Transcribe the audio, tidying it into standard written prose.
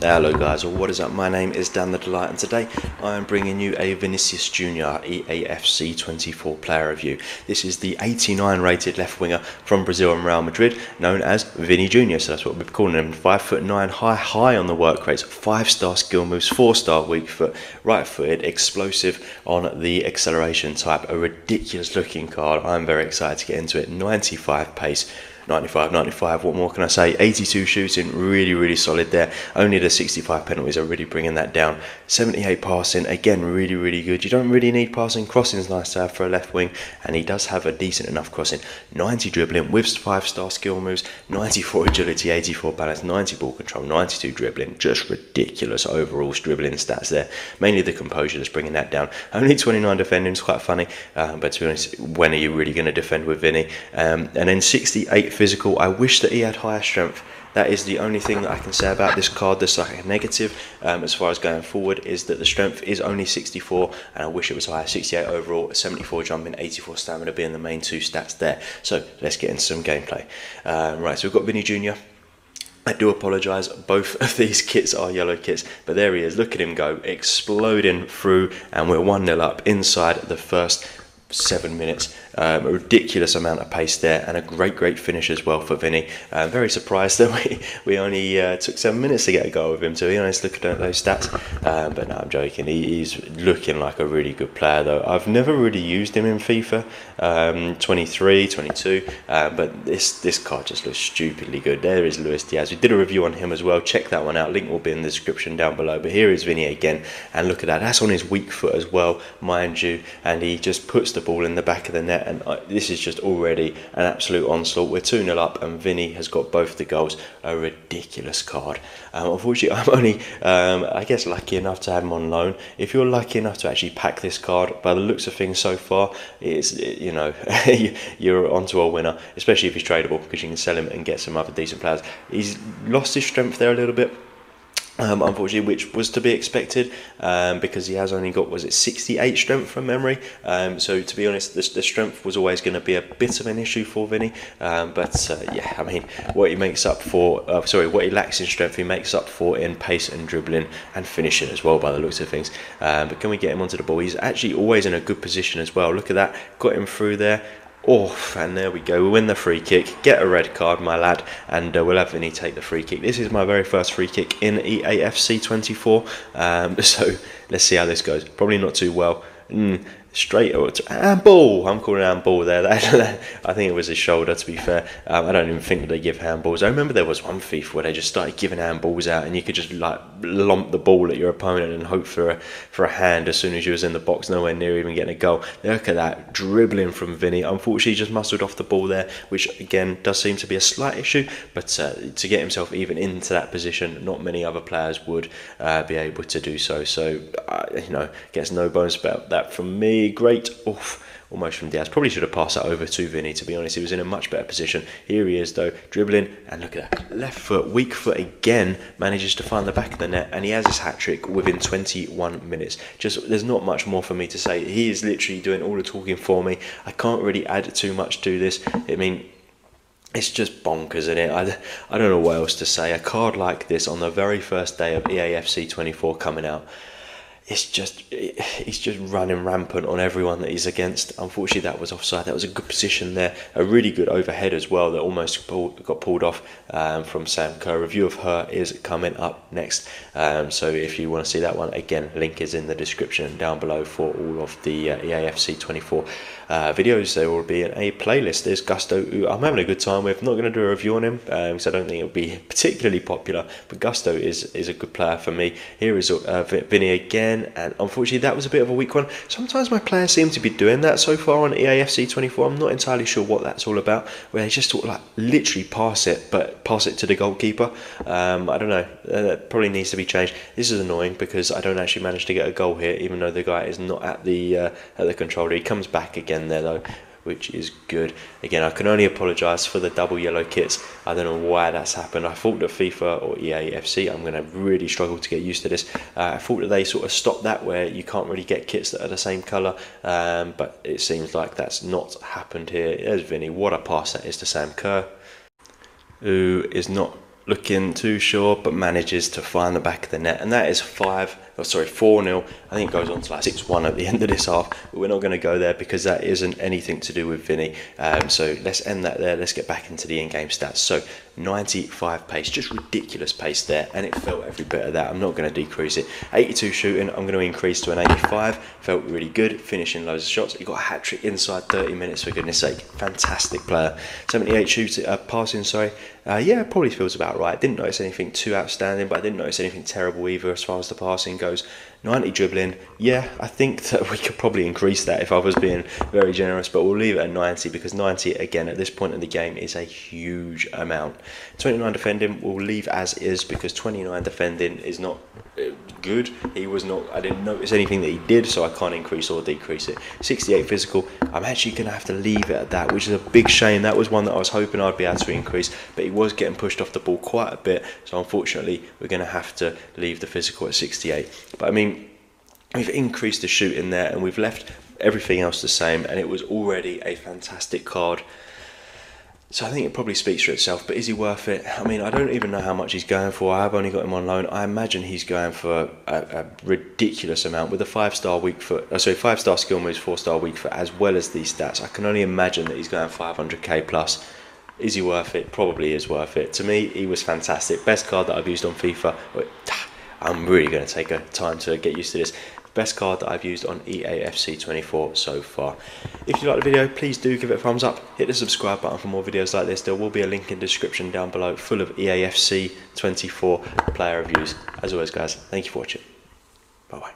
Hello guys, well, what is up? My name is Dan the Delight, and today I am bringing you a Vinicius Jr. Eafc 24 player review. This is the 89 rated left winger from Brazil and Real Madrid, known as Vini Jnr. So that's what we're calling him. 5'9", high on the work rates, 5-star skill moves, 4-star weak foot, right footed, explosive on the acceleration type. A ridiculous looking card. I'm very excited to get into it. 95 pace. 95, what more can I say? 82 shooting, really solid there. Only the 65 penalties are really bringing that down. 78 passing, again, really good. You don't really need passing. Crossing's nice to have for a left wing, and he does have a decent enough crossing. 90 dribbling with 5-star skill moves, 94 agility, 84 balance, 90 ball control, 92 dribbling. Just ridiculous overall dribbling stats there. Mainly the composure that's bringing that down. Only 29 defending, it's quite funny, but to be honest, when are you really going to defend with Vini? And then 68 physical. I wish that he had higher strength. That is the only thing that I can say about this card that's like a negative as far as going forward, is that the strength is only 64, and I wish it was higher. 68 overall, 74 jumping, 84 stamina being the main two stats there. So let's get into some gameplay. Right, so we've got Vini Jr. I do apologise, both of these kits are yellow kits, but there he is. Look at him go, exploding through, and we're 1-0 up inside the first 7 minutes. A ridiculous amount of pace there, and a great finish as well for Vini. Very surprised that we only took 7 minutes to get a goal with him, to be honest. Look at those stats, but no, I'm joking. He's looking like a really good player though. I've never really used him in FIFA 23, 22, but this card just looks stupidly good. There is Luis Diaz. We did a review on him as well. Check that one out, link will be in the description down below. But here is Vini again, and look at that. That's on his weak foot as well, mind you, and he just puts the ball in the back of the net, and this is just already an absolute onslaught. We're 2-0 up, and Vini has got both the goals. A ridiculous card. Unfortunately, I'm only, I guess, lucky enough to have him on loan. If you're lucky enough to actually pack this card, by the looks of things so far, you know, you're onto a winner, especially if he's tradable, because you can sell him and get some other decent players. He's lost his strength there a little bit. Unfortunately, which was to be expected, because he has only got, was it 68 strength from memory? So to be honest, the strength was always going to be a bit of an issue for Vini, but yeah, I mean, what he makes up for, what he lacks in strength, he makes up for in pace and dribbling and finishing as well, by the looks of things. But can we get him onto the ball? He's actually always in a good position as well. Look at that, got him through there. Oh, and there we go, we win the free kick, get a red card, my lad, and we'll have Vini take the free kick. This is my very first free kick in Eafc 24, so let's see how this goes. Probably not too well. Straight handball. I'm calling handball there. I think it was his shoulder, to be fair. I don't even think that they give handballs. I remember there was one FIFA where they just started giving handballs out, and you could just like lump the ball at your opponent and hope for a hand as soon as you was in the box, nowhere near even getting a goal. Look at that dribbling from Vini. Unfortunately, he just muscled off the ball there, which again does seem to be a slight issue. But to get himself even into that position, not many other players would be able to do so. So you know, gets no bonus about that from me. Great, almost from Diaz. Probably should have passed that over to Vini, to be honest. He was in a much better position. Here he is though, dribbling, and look at that, left foot, weak foot again, manages to find the back of the net, and he has his hat-trick within 21 minutes. Just, there's not much more for me to say. He is literally doing all the talking for me. I can't really add too much to this. I mean, it's just bonkers, isn't it? I don't know what else to say. A card like this on the very first day of Eafc 24 coming out, he's just running rampant on everyone that he's against. Unfortunately, that was offside. That was a good position there. A really good overhead as well that almost got pulled off from Sam Kerr. Review of her is coming up next. So if you want to see that one, again, link is in the description down below for all of the Eafc 24 videos. There will be a playlist. There's Gusto, who I'm having a good time with. I'm not going to do a review on him because I don't think it'll be particularly popular, but Gusto is a good player for me. Here is Vini again, and unfortunately that was a bit of a weak one. Sometimes my players seem to be doing that so far on Eafc 24. I'm not entirely sure what that's all about, where they just sort of like literally pass it to the goalkeeper. I don't know, that probably needs to be changed. This is annoying because I don't actually manage to get a goal here, even though the guy is not at the controller. He comes back again there though, which is good. Again, I can only apologise for the double yellow kits. I don't know why that's happened. I thought that FIFA or EAFC, I'm going to really struggle to get used to this. I thought that they sort of stopped that, where you can't really get kits that are the same colour, but it seems like that's not happened here. There's Vini. What a pass that is to Sam Kerr, who is not looking too sure, but manages to find the back of the net, and that is 4-0. I think it goes on to like 6-1 at the end of this half, but we're not going to go there because that isn't anything to do with Vini. So let's end that there. Let's get back into the in-game stats. So 95 pace, just ridiculous pace there, and it felt every bit of that. I'm not going to decrease it. 82 shooting, I'm going to increase to an 85. Felt really good, finishing loads of shots. He got a hat-trick inside 30 minutes, for goodness sake. Fantastic player. 78 passing, sorry. Yeah, probably feels about right. Didn't notice anything too outstanding, but I didn't notice anything terrible either as far as the passing goes. 90 dribbling, yeah, I think that we could probably increase that if I was being very generous, but we'll leave it at 90 because 90, again, at this point in the game is a huge amount. 29 defending, we'll leave as is because 29 defending is not good. I didn't notice anything that he did, so I can't increase or decrease it. 68 physical, I'm actually going to have to leave it at that, which is a big shame. That was one that I was hoping I'd be able to increase, but he was getting pushed off the ball quite a bit, so unfortunately we're going to have to leave the physical at 68. But I mean, we've increased the shooting there and we've left everything else the same, and it was already a fantastic card. So I think it probably speaks for itself, but is he worth it? I mean, I don't even know how much he's going for. I have only got him on loan. I imagine he's going for a ridiculous amount with a 5-star weak foot, 5-star skill moves, 4-star weak foot, as well as these stats. I can only imagine that he's going 500k plus. Is he worth it? Probably is worth it. To me, he was fantastic. Best card that I've used on FIFA. I'm really going to take a time to get used to this. Best card that I've used on Eafc 24 so far. If you like the video, please do give it a thumbs up. Hit the subscribe button for more videos like this. There will be a link in the description down below full of Eafc 24 player reviews. As always, guys, thank you for watching. Bye bye.